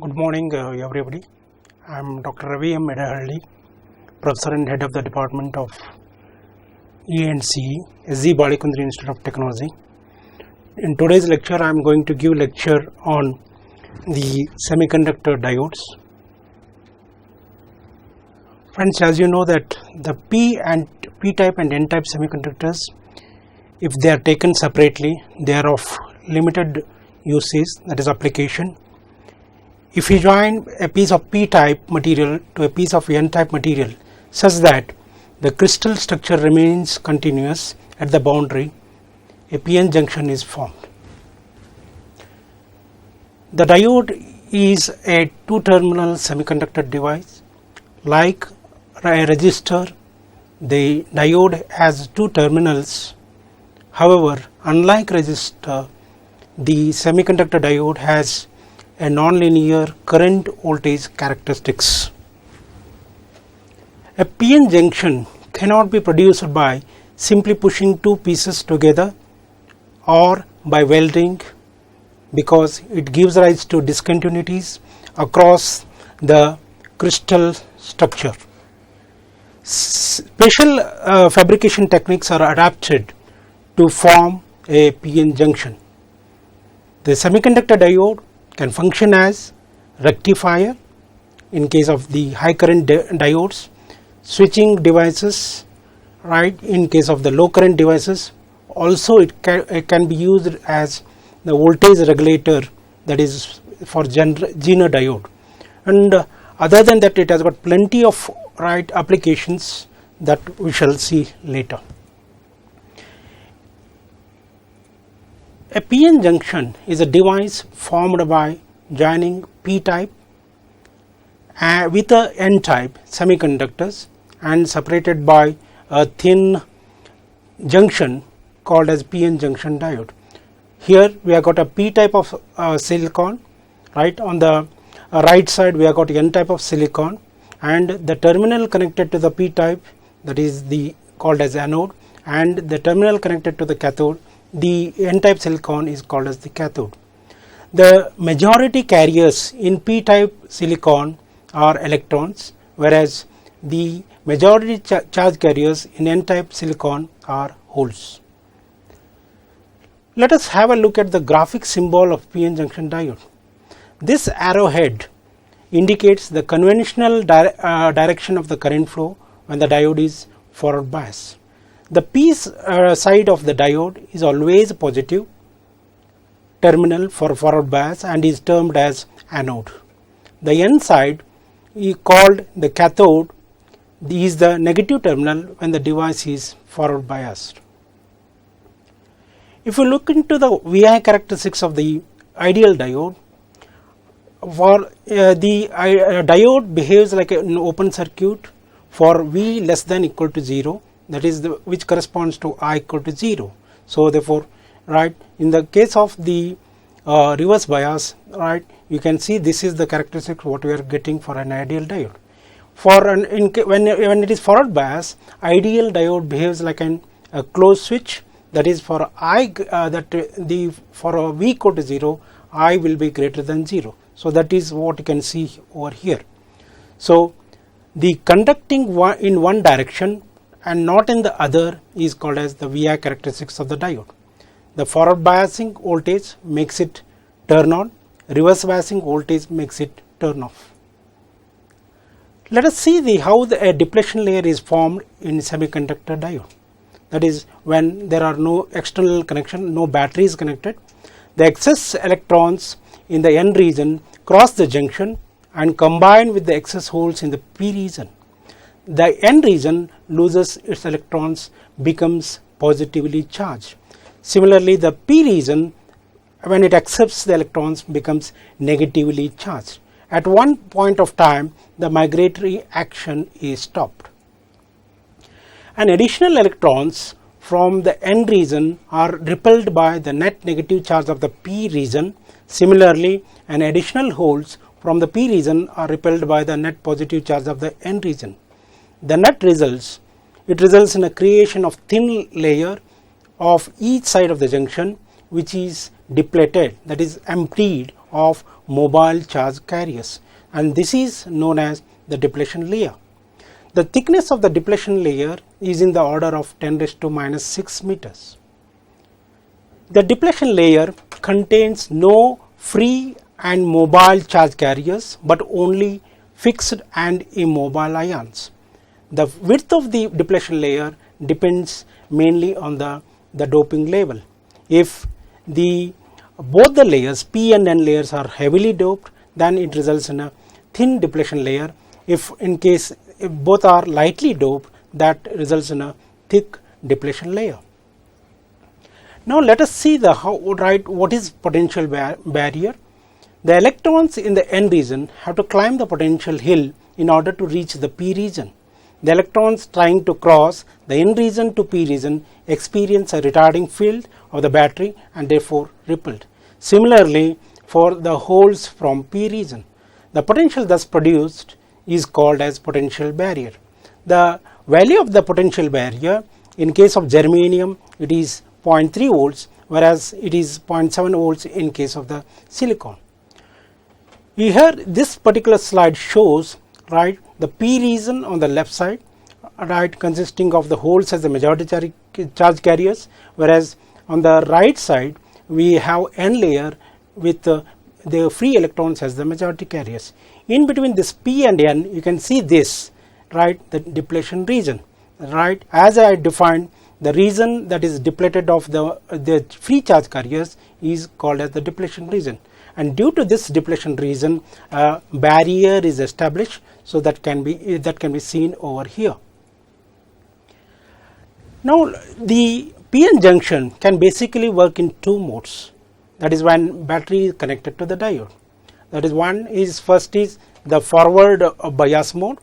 Good morning everybody. I am Dr. Ravi M. Medahalli, Professor and Head of the Department of E&C, SZ Balikundri Institute of Technology. In today's lecture I am going to give lecture on the semiconductor diodes. Friends, as you know that the P-type and N-type semiconductors, if they are taken separately, they are of limited usage, that is application. If you join a piece of P-type material to a piece of N-type material such that the crystal structure remains continuous at the boundary, a PN junction is formed. The diode is a two-terminal semiconductor device. Like a resistor, the diode has two terminals. However, unlike resistor, the semiconductor diode has a nonlinear current voltage characteristics. A PN junction cannot be produced by simply pushing two pieces together or by welding, because it gives rise to discontinuities across the crystal structure. Special fabrication techniques are adapted to form a PN junction. The semiconductor diode can function as rectifier in case of the high current diodes, switching devices, right, in case of the low current devices. Also it can be used as the voltage regulator, that is for Zener diode, and other than that it has got plenty of applications that we shall see later. A PN junction is a device formed by joining P-type with a N-type semiconductors and separated by a thin junction called as PN junction diode. Here we have got a P-type of silicon, right. On the right side we have got N-type of silicon, and the terminal connected to the P-type, that is called as anode, and the terminal connected to the cathode, the N-type silicon, is called as the cathode. The majority carriers in P-type silicon are electrons, whereas the majority charge carriers in N-type silicon are holes. Let us have a look at the graphic symbol of PN junction diode. This arrowhead indicates the conventional direction of the current flow when the diode is forward bias. The P side of the diode is always positive terminal for forward bias and is termed as anode. The N side is called the cathode, is the negative terminal when the device is forward biased. If you look into the VI characteristics of the ideal diode, for the diode behaves like an open circuit for V less than equal to 0, that is which corresponds to I equal to 0. So therefore, right, in the case of the reverse bias, right, you can see this is the characteristic what we are getting for an ideal diode. For when it is forward bias, ideal diode behaves like a closed switch, that is for I for a V equal to 0, I will be greater than 0. So that is what you can see over here. So the conducting in one direction and not in the other is called as the VI characteristics of the diode. The forward biasing voltage makes it turn on, reverse biasing voltage makes it turn off. Let us see how a depletion layer is formed in semiconductor diode. That is when there are no external connection, no battery is connected. The excess electrons in the N region cross the junction and combine with the excess holes in the P region. The N region loses its electrons, becomes positively charged. Similarly, the P region, when it accepts the electrons, becomes negatively charged. At one point of time, the migratory action is stopped. And additional electrons from the N region are repelled by the net negative charge of the P region. Similarly, an additional holes from the P region are repelled by the net positive charge of the N region. The net results in a creation of thin layer of each side of the junction, which is depleted, that is emptied of mobile charge carriers, and this is known as the depletion layer. The thickness of the depletion layer is in the order of 10 raised to minus 6 meters. The depletion layer contains no free and mobile charge carriers, but only fixed and immobile ions. The width of the depletion layer depends mainly on the doping level. If both the layers P and N layers are heavily doped, then it results in a thin depletion layer. If both are lightly doped, that results in a thick depletion layer. Now let us see what is potential barrier. The electrons in the N region have to climb the potential hill in order to reach the P region. The electrons trying to cross the N region to P region experience a retarding field of the battery and therefore repelled. Similarly, for the holes from P region, the potential thus produced is called as potential barrier. The value of the potential barrier in case of germanium, it is 0.3 volts, whereas it is 0.7 volts in case of the silicon. Here this particular slide shows the P region on the left side, consisting of the holes as the majority charge carriers, whereas on the right side we have N layer with the free electrons as the majority carriers. In between this P and N, you can see this, the depletion region, as I defined, the region that is depleted of the free charge carriers is called as the depletion region, and due to this depletion region, a barrier is established. So that can be seen over here. Now the PN junction can basically work in two modes. That is when battery is connected to the diode. That is first is the forward bias mode,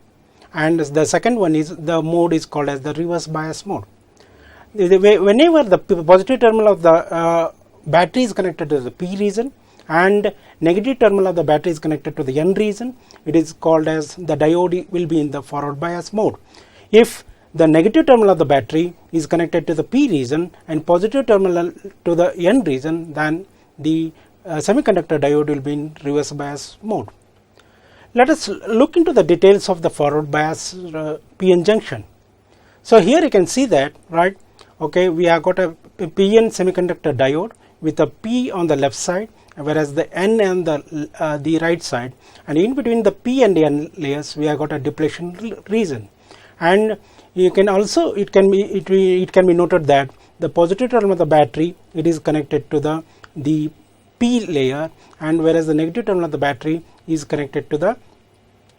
and the second one is the mode is called as the reverse bias mode. Whenever the positive terminal of the battery is connected to the P region and negative terminal of the battery is connected to the N region, it is called as the diode will be in the forward bias mode. If the negative terminal of the battery is connected to the P region and positive terminal to the N region, then the semiconductor diode will be in reverse bias mode. Let us look into the details of the forward bias PN junction. So here you can see that, we have got a PN semiconductor diode with a P on the left side, whereas the N on the right side, and in between the P and N layers we have got a depletion region. And you can also it can be noted that the positive terminal of the battery, it is connected to the P layer, and whereas the negative terminal of the battery is connected to the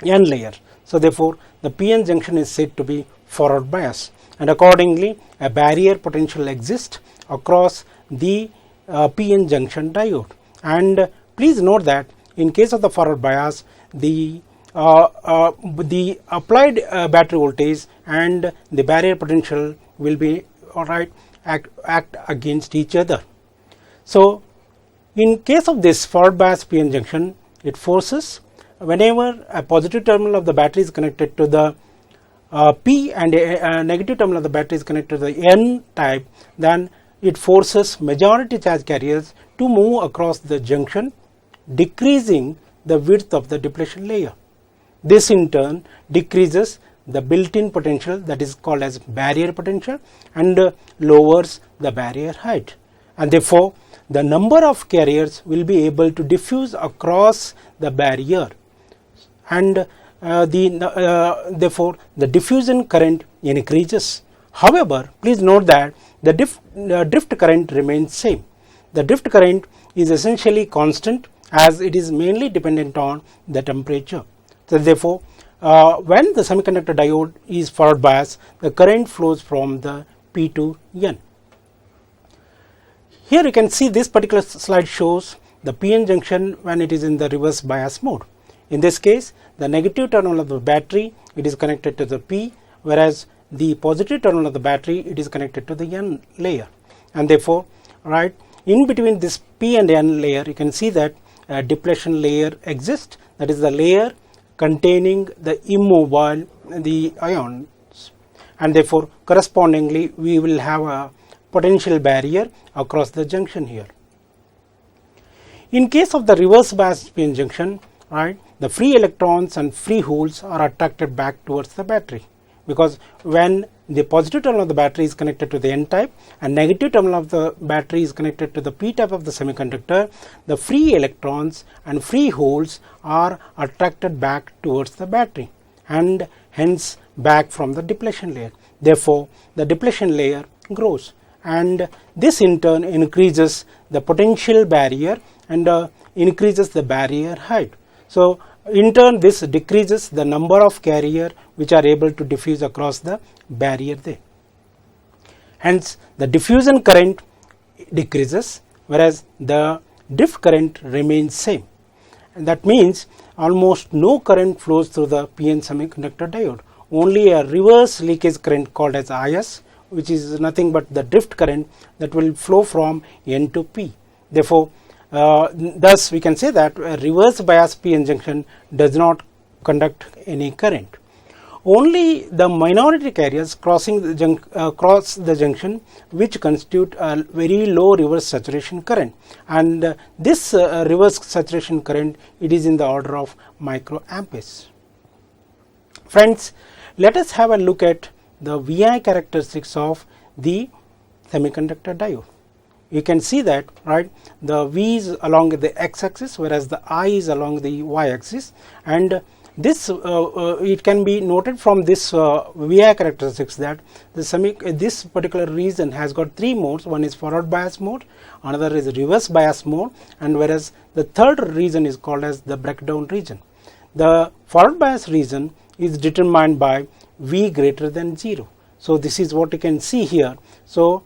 N layer. So therefore the PN junction is said to be forward bias, and accordingly a barrier potential exists across the PN junction diode. And please note that in case of the forward bias, the applied battery voltage and the barrier potential will be act against each other. So in case of this forward bias PN junction, it forces whenever a positive terminal of the battery is connected to the P and a negative terminal of the battery is connected to the N type, then it forces majority charge carriers to move across the junction, decreasing the width of the depletion layer. This in turn decreases the built-in potential, that is called as barrier potential, and lowers the barrier height, and therefore the number of carriers will be able to diffuse across the barrier, and therefore the diffusion current increases. However, please note that the drift current remains same. The drift current is essentially constant as it is mainly dependent on the temperature. So therefore, when the semiconductor diode is forward bias, the current flows from the P to N. Here you can see this particular slide shows the PN junction when it is in the reverse bias mode. In this case, the negative terminal of the battery, it is connected to the P, whereas the positive terminal of the battery, it is connected to the N layer, and therefore in between this P and N layer you can see that a depletion layer exists, that is the layer containing the immobile ions, and therefore correspondingly we will have a potential barrier across the junction here. In case of the reverse bias p-n junction, right, the free electrons and free holes are attracted back towards the battery, because when the positive terminal of the battery is connected to the n type and negative terminal of the battery is connected to the p type of the semiconductor, the free electrons and free holes are attracted back towards the battery and hence back from the depletion layer. Therefore, the depletion layer grows, and this in turn increases the potential barrier and increases the barrier height. So, in turn this decreases the number of carrier which are able to diffuse across the barrier there. Hence, the diffusion current decreases, whereas the drift current remains same, and that means almost no current flows through the p-n semiconductor diode. Only a reverse leakage current called as IS, which is nothing but the drift current that will flow from N to P. Therefore, thus we can say that a reverse bias p-n junction does not conduct any current. Only the minority carriers cross the junction which constitute a very low reverse saturation current, and this reverse saturation current, it is in the order of microamperes. Friends, let us have a look at the VI characteristics of the semiconductor diode. You can see that, right, the V is along the x axis, whereas the I is along the y axis, and this it can be noted from this VI characteristics that this particular region has got three modes. One is forward bias mode, another is reverse bias mode, and whereas the third region is called as the breakdown region. The forward bias region is determined by V greater than 0. So, this is what you can see here. So,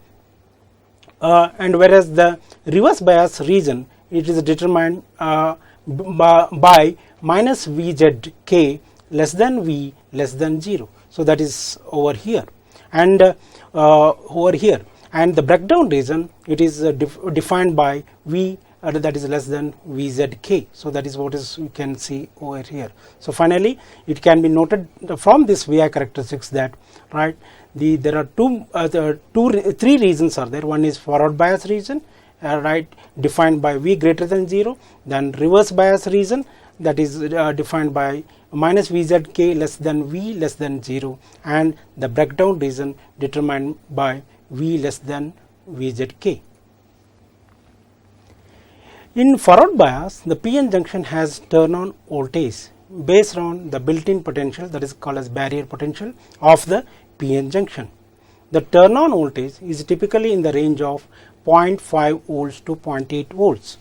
and whereas the reverse bias region, it is determined by minus Vzk less than V less than 0. So, that is over here, and over here, and the breakdown region, it is defined by V that is less than Vzk. So, that is what is you can see over here. So, finally, it can be noted from this VI characteristics that, right, there are three regions are there. One is forward bias region, right, defined by V greater than 0, then reverse bias region, that is defined by minus Vzk less than V less than 0, and the breakdown region determined by V less than Vzk. In forward bias, the p-n junction has turn-on voltage based on the built-in potential, that is called as barrier potential of the p-n junction. The turn-on voltage is typically in the range of 0.5 volts to 0.8 volts.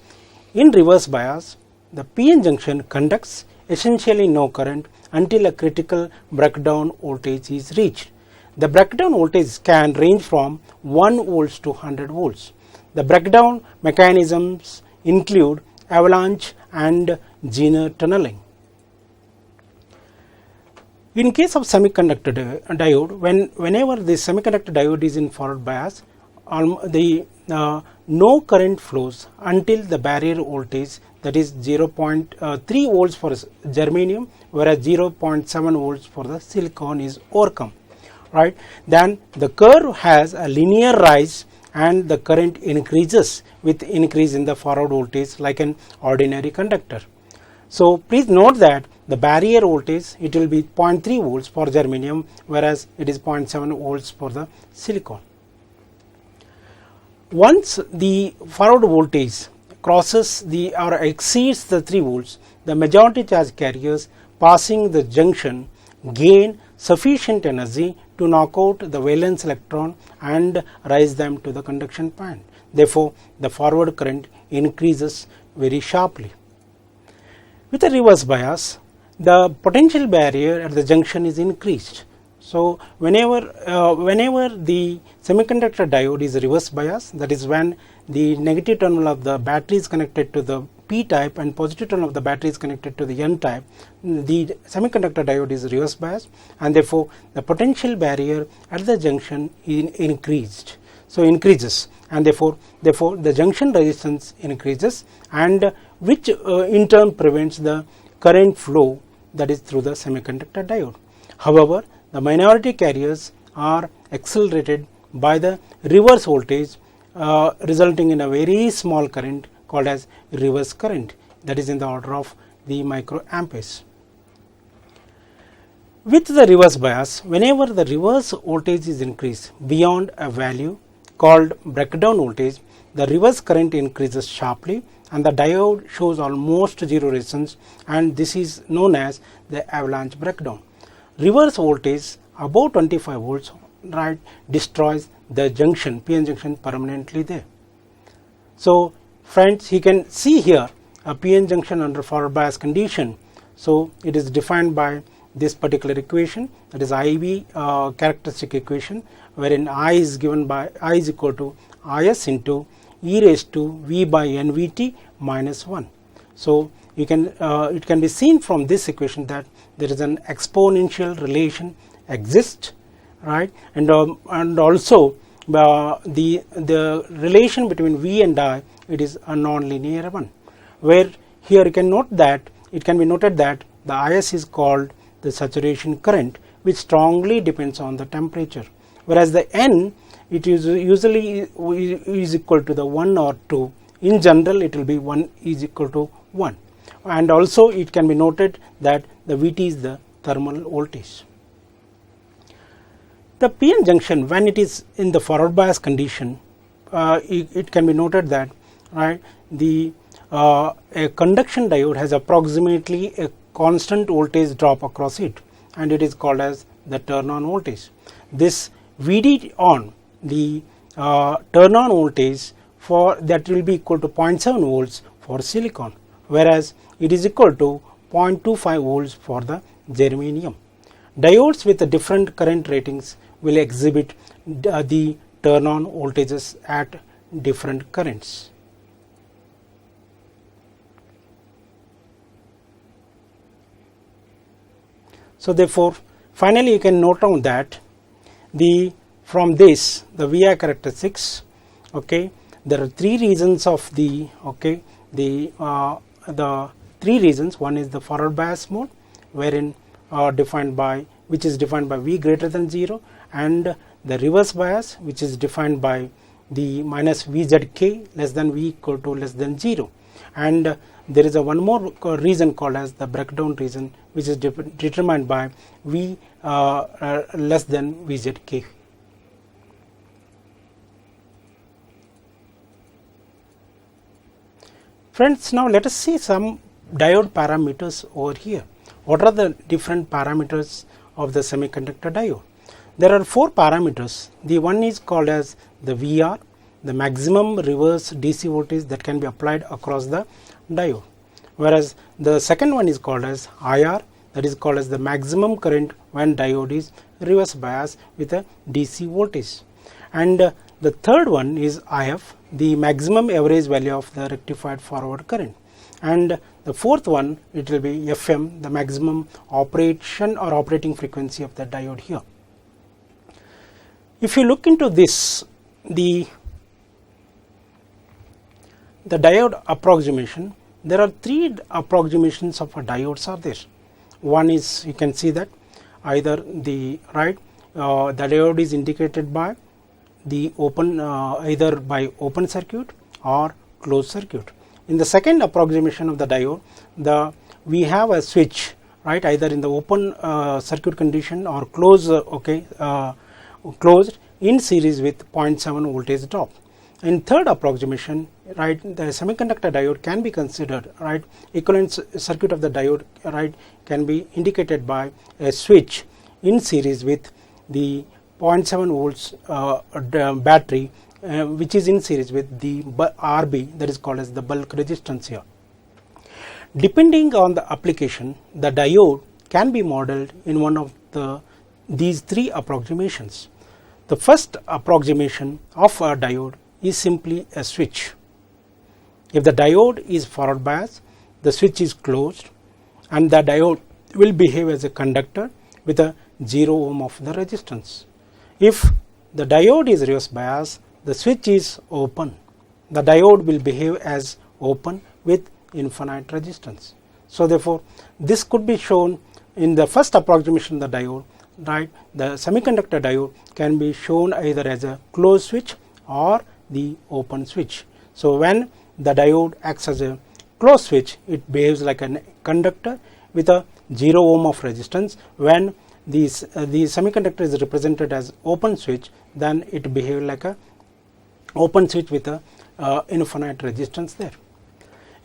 In reverse bias, the p-n junction conducts essentially no current until a critical breakdown voltage is reached. The breakdown voltage can range from 1 volts to 100 volts. The breakdown mechanisms include avalanche and Zener tunneling. In case of semiconductor diode, whenever the semiconductor diode is in forward bias, no current flows until the barrier voltage, that is 0.3 volts for germanium, whereas 0.7 volts for the silicon is overcome, right. Then the curve has a linear rise and the current increases with increase in the forward voltage like an ordinary conductor. So, please note that the barrier voltage, it will be 0.3 volts for germanium, whereas it is 0.7 volts for the silicon. Once the forward voltage crosses or exceeds the 3 volts, the majority charge carriers passing the junction gain sufficient energy to knock out the valence electron and raise them to the conduction point. Therefore, the forward current increases very sharply. With a reverse bias, the potential barrier at the junction is increased. So, whenever the semiconductor diode is reverse bias, that is when the negative terminal of the battery is connected to the P type and positive terminal of the battery is connected to the N type, the semiconductor diode is reverse bias, and therefore, the potential barrier at the junction increases, and therefore the junction resistance increases, and which in turn prevents the current flow, that is through the semiconductor diode. However, the minority carriers are accelerated by the reverse voltage, resulting in a very small current called as reverse current, that is in the order of the microamperes. With the reverse bias, whenever the reverse voltage is increased beyond a value called breakdown voltage, the reverse current increases sharply and the diode shows almost zero resistance, and this is known as the avalanche breakdown. Reverse voltage above 25 volts, right, destroys the junction, PN junction, permanently there. So friends, you can see here a PN junction under forward bias condition. So it is defined by this particular equation, that is IV characteristic equation, wherein I is given by I is equal to Is into e raised to V by NVT minus 1. So you can it can be seen from this equation that there is an exponential relation exists, right, and also the relation between V and I, it is a non-linear one, where here you can note that it can be noted that the Is is called the saturation current, which strongly depends on the temperature, whereas the N, it is usually is equal to the 1 or 2. In general, it will be 1 is equal to 1, and also it can be noted that the Vt is the thermal voltage. The PN junction, when it is in the forward bias condition, it can be noted that, right, the a conduction diode has approximately a constant voltage drop across it, and it is called as the turn on voltage. This Vd on, the turn on voltage for that will be equal to 0.7 volts for silicon, whereas it is equal to 0.25 volts for the germanium. Diodes with the different current ratings will exhibit the turn on voltages at different currents. So therefore, finally you can note down that from this the VI characteristics, okay, there are three reasons of the three reasons. One is the forward bias mode, wherein which is defined by V greater than 0, and the reverse bias, which is defined by the minus VZK less than V equal to less than 0, and there is a one more reason called as the breakdown reason, which is determined by V less than VZK. Friends, now let us see some diode parameters over here. What are the different parameters of the semiconductor diode? There are 4 parameters. The one is called as the VR, the maximum reverse DC voltage that can be applied across the diode, whereas the second one is called as IR, that is called as the maximum current when diode is reverse bias with a DC voltage, and the third one is IF, the maximum average value of the rectified forward current, and the fourth one, it will be FM, the maximum operation or operating frequency of the diode here. If you look into this, the diode approximation, there are 3 approximations of a diodes are there. One is, you can see that either the diode is indicated by the open either by open circuit or closed circuit. In the second approximation of the diode, we have a switch, right, either in the open circuit condition or closed in series with 0.7 voltage drop. In third approximation, right, the semiconductor diode can be considered, right, equivalent circuit of the diode, right, can be indicated by a switch in series with the 0.7 volts battery, which is in series with the RB, that is called as the bulk resistance here. Depending on the application, the diode can be modeled in one of these 3 approximations. The first approximation of a diode is simply a switch. If the diode is forward bias, the switch is closed and the diode will behave as a conductor with a 0 ohm of the resistance. If the diode is reverse bias, the switch is open. The diode will behave as open with infinite resistance. So therefore, this could be shown in the first approximation of the diode, right. The semiconductor diode can be shown either as a closed switch or the open switch. So when the diode acts as a closed switch, it behaves like a conductor with a 0 ohm of resistance. When the semiconductor is represented as open switch, then it behaves like a open switch with a infinite resistance there.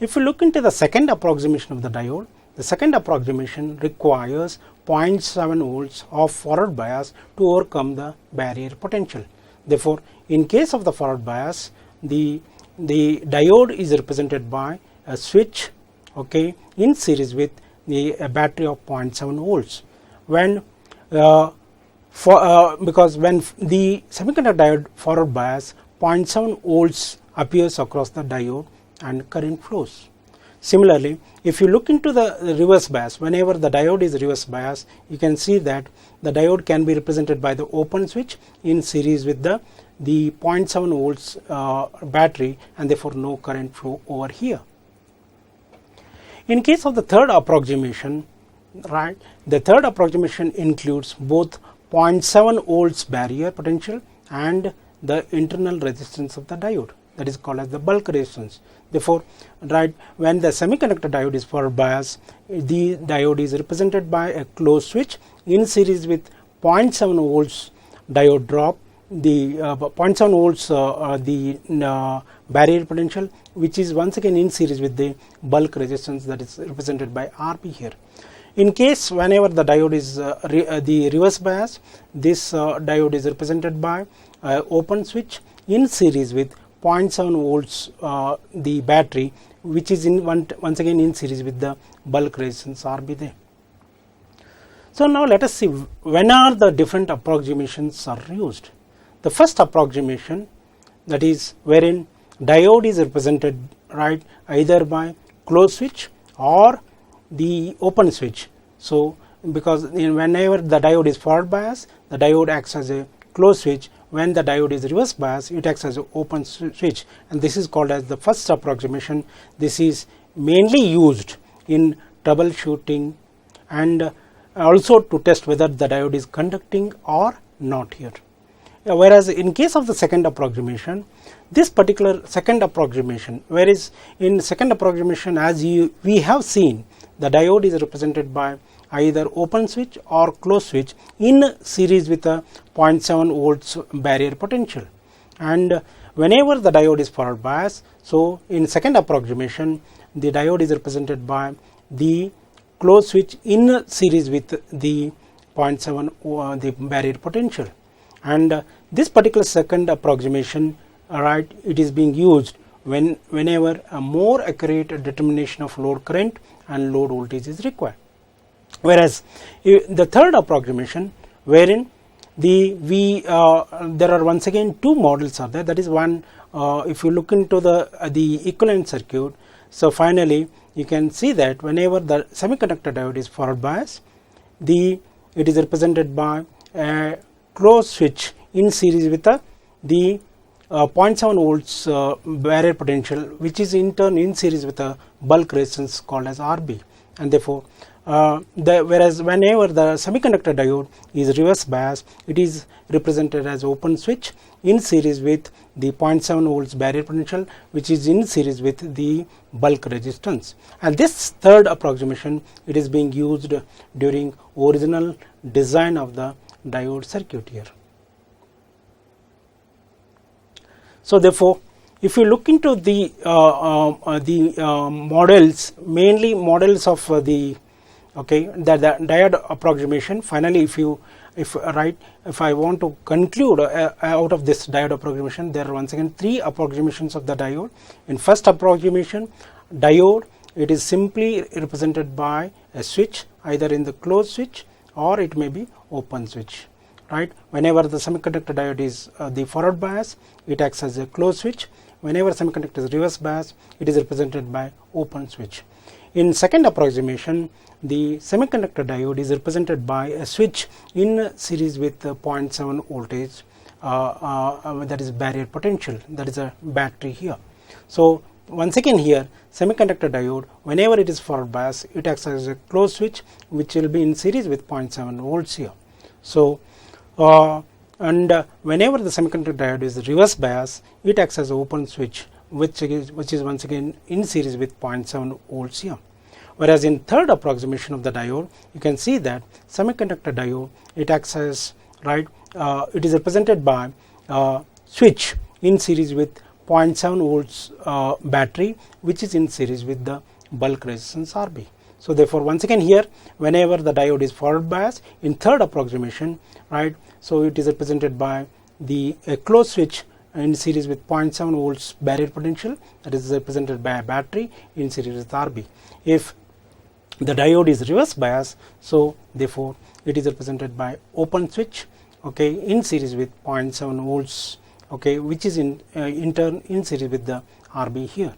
If you look into the second approximation of the diode, the second approximation requires 0.7 volts of forward bias to overcome the barrier potential. Therefore, in case of the forward bias, the diode is represented by a switch, okay, in series with a battery of 0.7 volts. When because when the semiconductor diode forward bias, 0.7 volts appears across the diode and current flows. Similarly, if you look into the reverse bias, whenever the diode is reverse bias, you can see that the diode can be represented by the open switch in series with the 0.7 volts battery, and therefore no current flow over here. In case of the third approximation, right, the third approximation includes both 0.7 volts barrier potential and the internal resistance of the diode, that is called as the bulk resistance. Therefore, right, when the semiconductor diode is forward bias, the diode is represented by a closed switch in series with 0.7 volts diode drop, the 0.7 volts the barrier potential, which is once again in series with the bulk resistance, that is represented by RB here. In case whenever the diode is the reverse bias, this diode is represented by open switch in series with 0.7 volts the battery, which is in once again in series with the bulk resistance RB there. So now let us see when are the different approximations are used. The first approximation, that is wherein diode is represented, right, either by closed switch or the open switch. So because whenever the diode is forward bias, the diode acts as a closed switch. When the diode is reverse bias, it acts as an open switch, and this is called as the first approximation. This is mainly used in troubleshooting and also to test whether the diode is conducting or not here. Whereas in case of the second approximation, this particular second approximation, whereas in second approximation, as we have seen, the diode is represented by either open switch or closed switch in series with a 0.7 volts barrier potential. And whenever the diode is forward bias, so in second approximation, the diode is represented by the closed switch in series with the 0.7 the barrier potential. And this particular second approximation, right, it is being used whenever a more accurate determination of load current and load voltage is required. Whereas the third approximation, wherein there are once again two models are there. That is one, if you look into the equivalent circuit, so finally you can see that whenever the semiconductor diode is forward bias, it is represented by a closed switch in series with the 0.7 volts barrier potential, which is in turn in series with a bulk resistance called as RB, and therefore whereas whenever the semiconductor diode is reverse bias, it is represented as open switch in series with the 0.7 volts barrier potential, which is in series with the bulk resistance. And this third approximation, it is being used during original design of the diode circuit here. So therefore, if you look into the models, mainly models of the diode approximation, finally if I want to conclude out of this diode approximation, there are once again three approximations of the diode. In first approximation, diode, it is simply represented by a switch, either in the closed switch or it may be open switch, right. Whenever the semiconductor diode is the forward bias, it acts as a closed switch. Whenever semiconductor is reverse bias, it is represented by open switch. In second approximation, the semiconductor diode is represented by a switch in series with 0.7 voltage, that is barrier potential, that is a battery here. So once again here, semiconductor diode, whenever it is forward bias, it acts as a closed switch, which will be in series with 0.7 volts here. So whenever the semiconductor diode is reverse bias, it acts as an open switch, which is once again in series with 0.7 volts here. Whereas in third approximation of the diode, you can see that semiconductor diode, it acts as, right, it is represented by switch in series with 0.7 volts battery, which is in series with the bulk resistance RB. So therefore, once again here, whenever the diode is forward biased in third approximation, right, so it is represented by the closed switch in series with 0.7 volts barrier potential, that is represented by a battery in series with RB. If the diode is reverse bias, so therefore it is represented by open switch, okay, in series with 0.7 volts, okay, which is in turn in series with the RB here.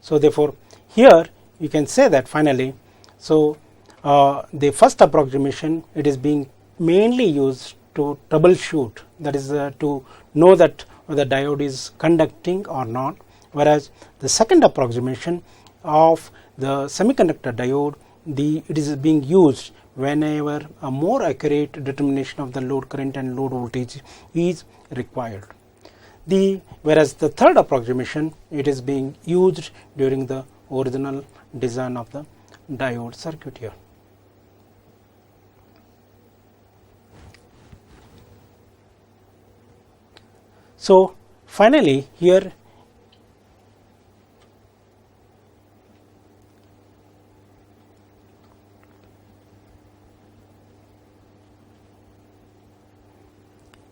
So therefore here you can say that finally, so the first approximation, it is being mainly used to troubleshoot, that is to know that whether diode is conducting or not, whereas the second approximation of the semiconductor diode, it is being used whenever a more accurate determination of the load current and load voltage is required. Whereas the third approximation, it is being used during the original design of the diode circuit here. So finally here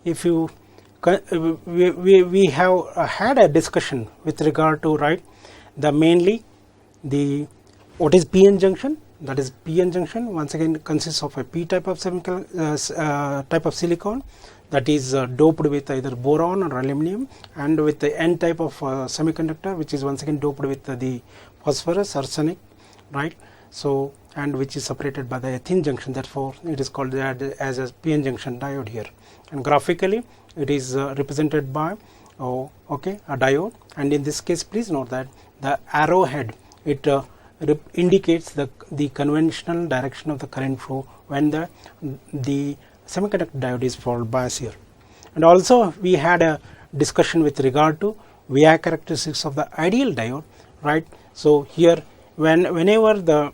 if you we have had a discussion with regard to, right, the mainly the what is p-n junction, that is p-n junction once again consists of a p type of type of silicon that is doped with either boron or aluminum, and with the n type of semiconductor, which is once again doped with the phosphorus, arsenic, right. So and which is separated by the thin junction, therefore it is called as a p-n junction diode here. And graphically it is represented by a diode, and in this case please note that the arrowhead, it indicates the conventional direction of the current flow when the semiconductor diode is forward bias here. And also we had a discussion with regard to VI characteristics of the ideal diode, right. So here whenever the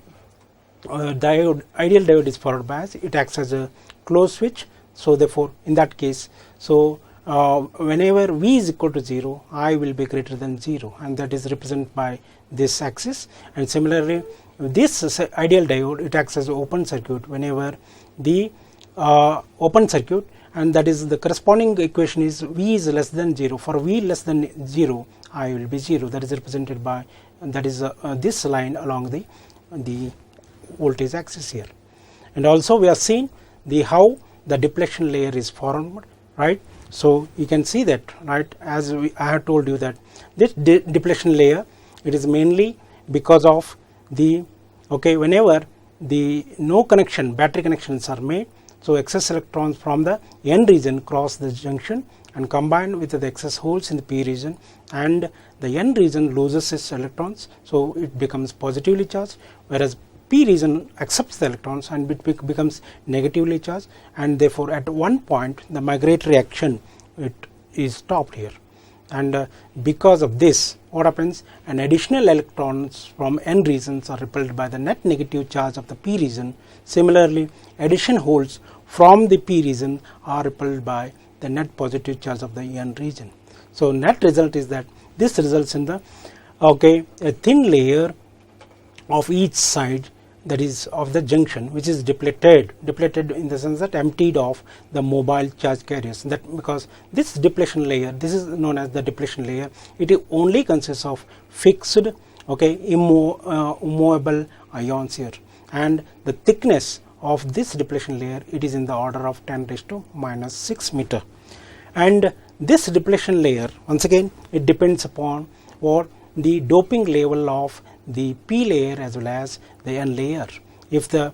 ideal diode is forward bias, it acts as a closed switch. So therefore in that case, so whenever V is equal to 0, I will be greater than 0, and that is represented by this axis. And similarly this ideal diode, it acts as an open circuit whenever the open circuit, and that is the corresponding equation is V is less than 0. For V less than 0, I will be 0, that is represented by, that is this line along the voltage axis here. And also we have seen how the depletion layer is formed, right. So you can see that, right, as I have told you that this depletion layer, it is mainly because of the whenever the no connection, battery connections are made, so excess electrons from the n region cross the junction and combine with the excess holes in the p region, and the n region loses its electrons, so it becomes positively charged, whereas p region accepts the electrons and it becomes negatively charged, and therefore at one point the migratory action, it is stopped here. And because of this, what happens, an additional electrons from n regions are repelled by the net negative charge of the p region. Similarly, addition holes from the p region are repelled by the net positive charge of the n region. So net result is that this results in the a thin layer of each side, that is of the junction, which is depleted in the sense that emptied of the mobile charge carriers. That because this depletion layer, this is known as the depletion layer, it only consists of fixed immovable ions here, and the thickness of this depletion layer, it is in the order of 10⁻⁻⁶ meter. And this depletion layer, once again, it depends upon what the doping level of the p layer as well as the n layer. If the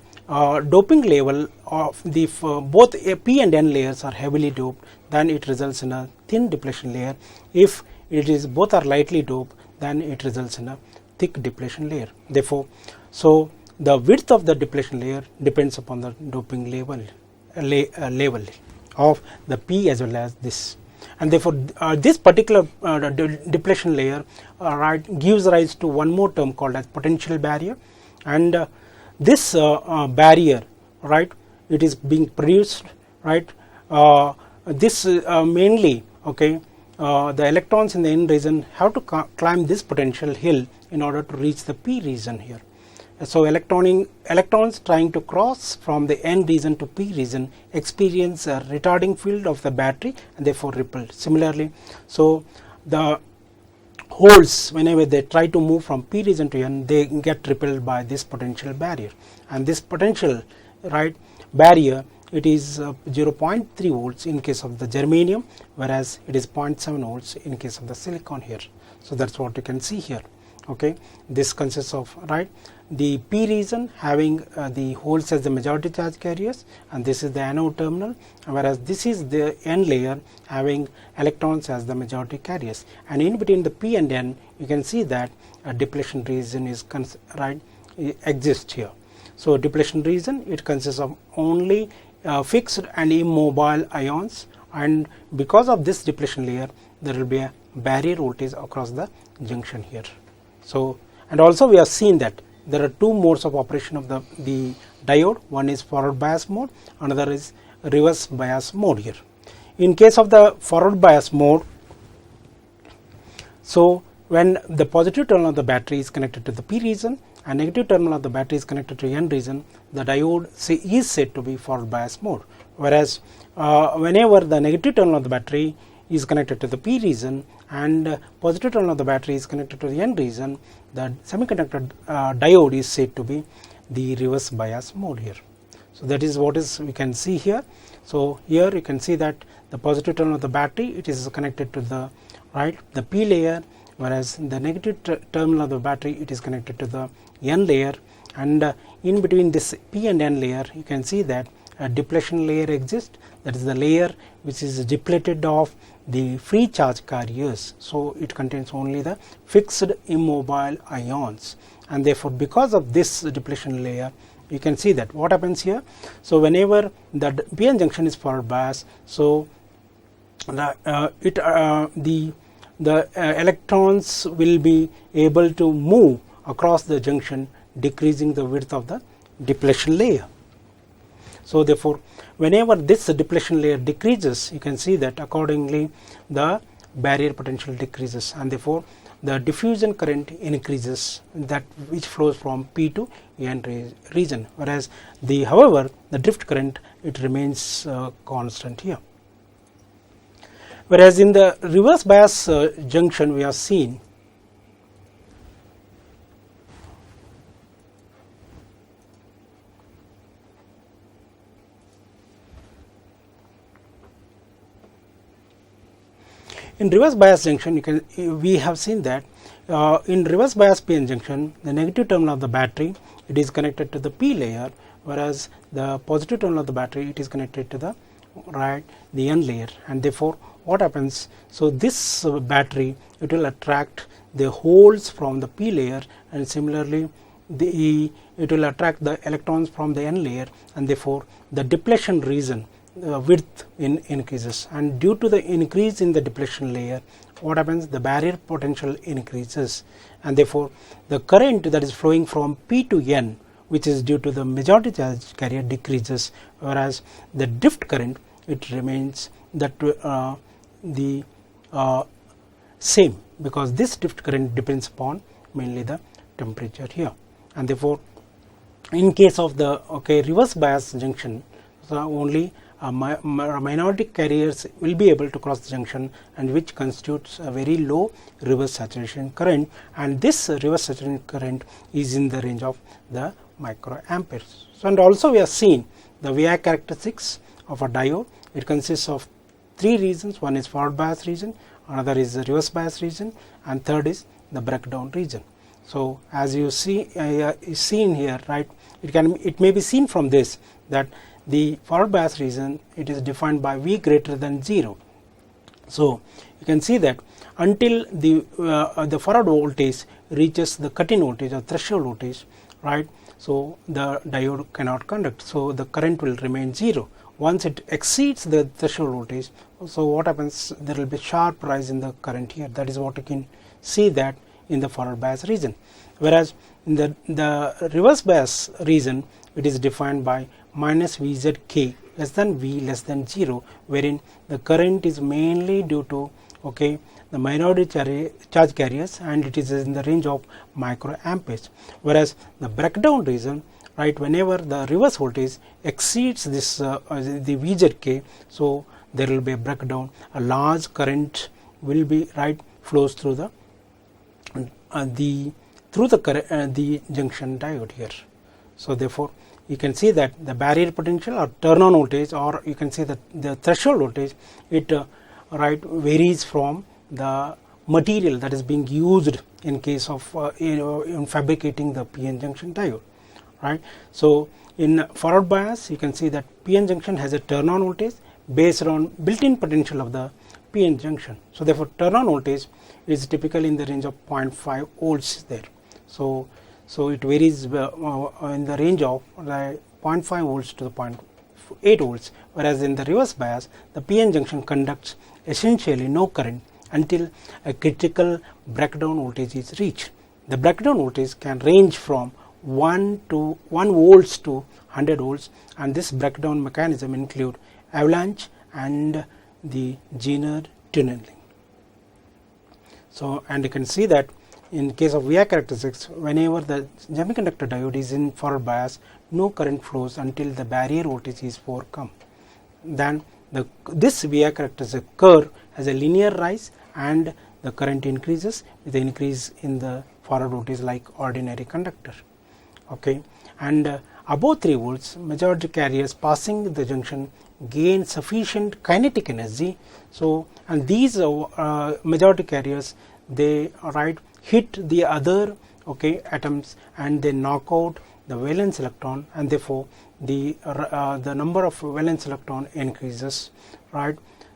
doping level of the both p and n layers are heavily doped, then it results in a thin depletion layer. If it is both are lightly doped, then it results in a thick depletion layer. Therefore, so the width of the depletion layer depends upon the doping level of the p as well as this. and therefore this particular depletion layer right, gives rise to one more term called as potential barrier, and this barrier, right, it is being produced, right, this mainly, okay, the electrons in the n region have to climb this potential hill in order to reach the p region here. So electrons trying to cross from the n region to p region experience a retarding field of the battery and therefore repel. Similarly, so the holes, whenever they try to move from p region to n, they get repelled by this potential barrier, and this potential, right, barrier, it is 0.3 volts in case of the germanium, whereas it is 0.7 volts in case of the silicon here. So that's what you can see here. Okay, this consists of, right, the p region having the holes as the majority charge carriers, and this is the anode terminal, whereas this is the n layer having electrons as the majority carriers, and in between the p and n you can see that a depletion region is exists here. So depletion region, it consists of only fixed and immobile ions, and because of this depletion layer there will be a barrier voltage across the junction here. So, and also we have seen that there are two modes of operation of the diode. One is forward bias mode, another is reverse bias mode here. In case of the forward bias mode, so when the positive terminal of the battery is connected to the p region and negative terminal of the battery is connected to n region, the diode is said to be forward bias mode, whereas whenever the negative terminal of the battery is connected to the p region and positive terminal of the battery is connected to the n region, the semiconductor diode is said to be the reverse bias mode here. So that is what is we can see here. So here you can see that the positive terminal of the battery, it is connected to the, right, the p layer, whereas the negative terminal of the battery, it is connected to the n layer, and in between this p and n layer you can see that a depletion layer exists, that is the layer which is depleted of the free charge carriers. So it contains only the fixed immobile ions, and therefore because of this depletion layer you can see that what happens here. So whenever the p-n junction is forward bias, so the electrons will be able to move across the junction, decreasing the width of the depletion layer. So therefore whenever this depletion layer decreases, you can see that accordingly the barrier potential decreases, and therefore the diffusion current increases, that which flows from p to n region, whereas however the drift current, it remains constant here. Whereas in the reverse bias junction we have seen in reverse bias junction, we have seen that in reverse bias p-n junction, the negative terminal of the battery, it is connected to the p layer, whereas the positive terminal of the battery, it is connected to the, right, the n layer, and therefore what happens, so this battery, it will attract the holes from the p layer, and similarly it will attract the electrons from the n layer, and therefore the depletion region width increases, and due to the increase in the depletion layer, what happens, the barrier potential increases, and therefore the current that is flowing from p to n, which is due to the majority charge carrier, decreases, whereas the drift current, it remains that the same, because this drift current depends upon mainly the temperature here, and therefore in case of the reverse bias junction, so only minority carriers will be able to cross the junction, and which constitutes a very low reverse saturation current, and this reverse saturation current is in the range of the microamperes. So and also we have seen the VI characteristics of a diode. It consists of three regions. One is forward bias region, another is the reverse bias region, and third is the breakdown region. So as you see seen here, right, it may be seen from this that the forward bias region, it is defined by V greater than 0. So you can see that until the forward voltage reaches the cut-in voltage or threshold voltage, right, so the diode cannot conduct, so the current will remain 0. once it exceeds the threshold voltage, so what happens, there will be sharp rise in the current here. That is what you can see that in the forward bias region, whereas in the reverse bias region it is defined by minus VZK less than V less than 0, wherein the current is mainly due to the minority charge carriers, and it is in the range of microamperes, whereas the breakdown region, whenever the reverse voltage exceeds this the VZK, so there will be a breakdown, a large current will be flows through the junction diode here. So therefore you can see that the barrier potential or turn on voltage, or you can say that the threshold voltage, it varies from the material that is being used in case of in fabricating the PN junction diode. So in forward bias you can see that PN junction has a turn on voltage based on built-in potential of the PN junction. So therefore turn on voltage is typically in the range of 0.5 volts there. So it varies in the range of 0.5 volts to the 0.8 volts, whereas in the reverse bias the PN junction conducts essentially no current until a critical breakdown voltage is reached. The breakdown voltage can range from 1 volts to 100 volts, and this breakdown mechanism include avalanche and the Zener tunneling. So, and you can see that in case of VI characteristics, whenever the semiconductor diode is in forward bias, no current flows until the barrier voltage is overcome. Then this VI characteristic curve has a linear rise, and the current increases with the increase in the forward voltage like ordinary conductor. And above 3 volts, majority carriers passing the junction gain sufficient kinetic energy. So, and these majority carriers, they hit the other atoms, and they knock out the valence electron, and therefore the number of valence electron increases,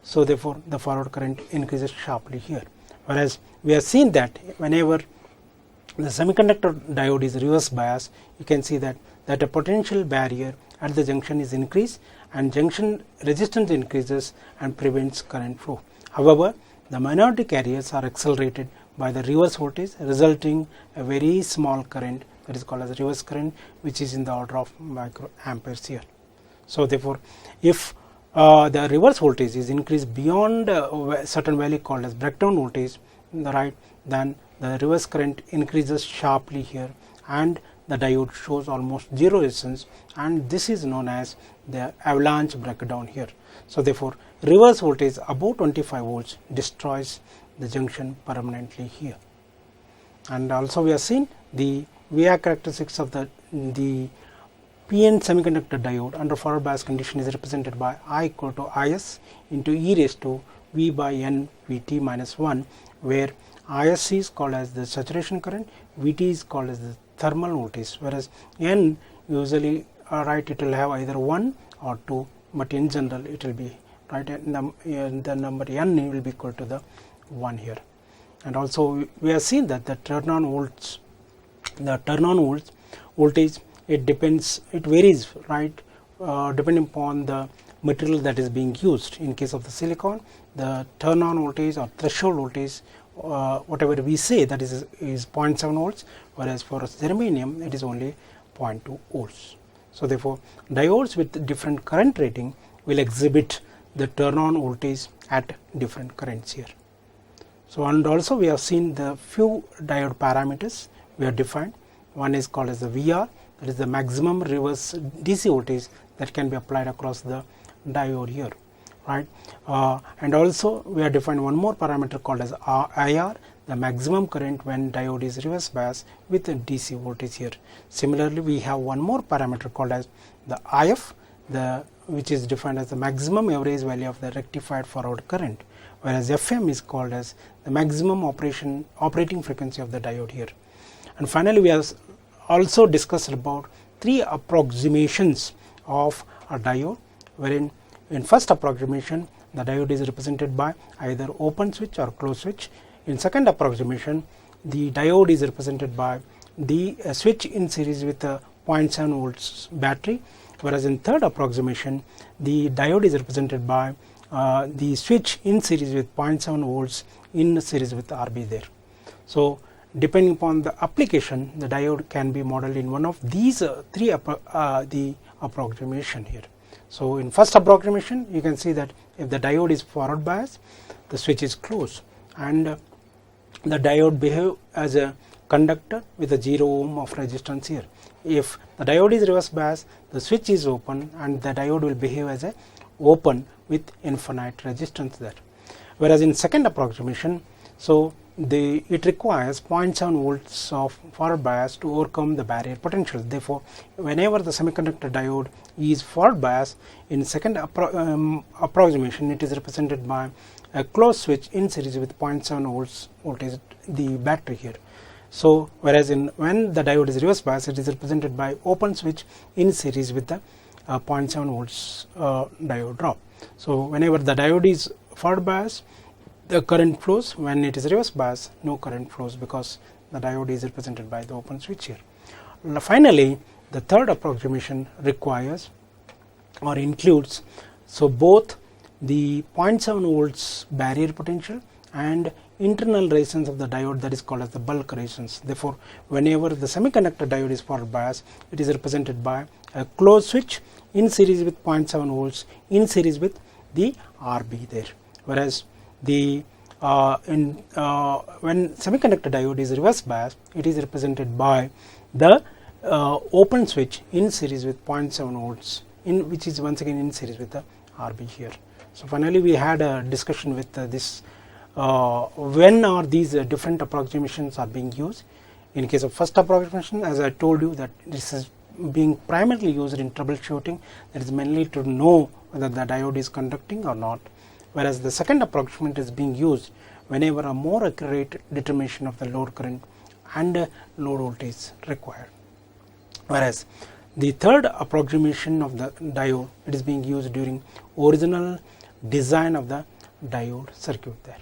So therefore the forward current increases sharply here, whereas we have seen that whenever the semiconductor diode is reverse bias, you can see that a potential barrier at the junction is increased, and junction resistance increases and prevents current flow. However, the minority carriers are accelerated by the reverse voltage, resulting a very small current, that is called as reverse current, which is in the order of microamperes here. So therefore if the reverse voltage is increased beyond a certain value called as breakdown voltage, then the reverse current increases sharply here, and the diode shows almost zero resistance, and this is known as the avalanche breakdown here. So therefore reverse voltage above 25 volts destroys the junction permanently here. And also we have seen the VI characteristics of the PN semiconductor diode under forward bias condition is represented by I equal to Is into e raised to V by n Vt minus 1, where Is is called as the saturation current, Vt is called as the thermal voltage, whereas n usually it will have either 1 or 2, but in general it will be the number n will be equal to the 1 here. And also we have seen that the turn on voltage, it varies depending upon the material that is being used. In case of the silicon, the turn on voltage or threshold voltage, whatever we say, that is 0.7 volts, whereas for germanium it is only 0.2 volts. So therefore diodes with different current rating will exhibit the turn on voltage at different currents here. So, and also we have seen the few diode parameters we have defined. One is called as the VR, that is the maximum reverse DC voltage that can be applied across the diode here, and also we have defined one more parameter called as IR, the maximum current when diode is reverse bias with a DC voltage here. Similarly, we have one more parameter called as the IF, which is defined as the maximum average value of the rectified forward current, whereas FM is called as the maximum operating frequency of the diode here. And finally, we have also discussed about 3 approximations of a diode, wherein in first approximation the diode is represented by either open switch or closed switch. In second approximation, the diode is represented by the switch in series with a 0.7 volts battery, whereas in third approximation the diode is represented by the switch in series with 0.7 volts in series with RB there. So depending upon the application, the diode can be modeled in one of these three the approximation here. So in first approximation you can see that if the diode is forward biased, the switch is closed and the diode behave as a conductor with a 0 ohm of resistance here. If the diode is reverse biased, the switch is open and the diode will behave as a open with infinite resistance there. Whereas in second approximation, so it requires 0.7 volts of forward bias to overcome the barrier potential. Therefore, whenever the semiconductor diode is forward bias, in second approximation it is represented by a closed switch in series with 0.7 volts voltage, the battery here. So whereas when the diode is reverse bias, it is represented by open switch in series with the 0.7 volts diode drop. So whenever the diode is forward bias, the current flows. When it is reverse bias, no current flows because the diode is represented by the open switch here. Finally, the third approximation requires or includes so both the 0.7 volts barrier potential and internal resistance of the diode, that is called as the bulk resistance. Therefore, whenever the semiconductor diode is forward bias, it is represented by a closed switch in series with 0.7 volts in series with the RB there. Whereas the when semiconductor diode is reverse bias, it is represented by the open switch in series with 0.7 volts which is once again in series with the RB here. So finally we had a discussion with this when are these different approximations are being used. In case of first approximation, as I told you that this is being primarily used in troubleshooting, that is mainly to know whether the diode is conducting or not. Whereas the second approximation is being used whenever a more accurate determination of the load current and load voltage required. Whereas the third approximation of the diode, it is being used during original design of the diode circuit there.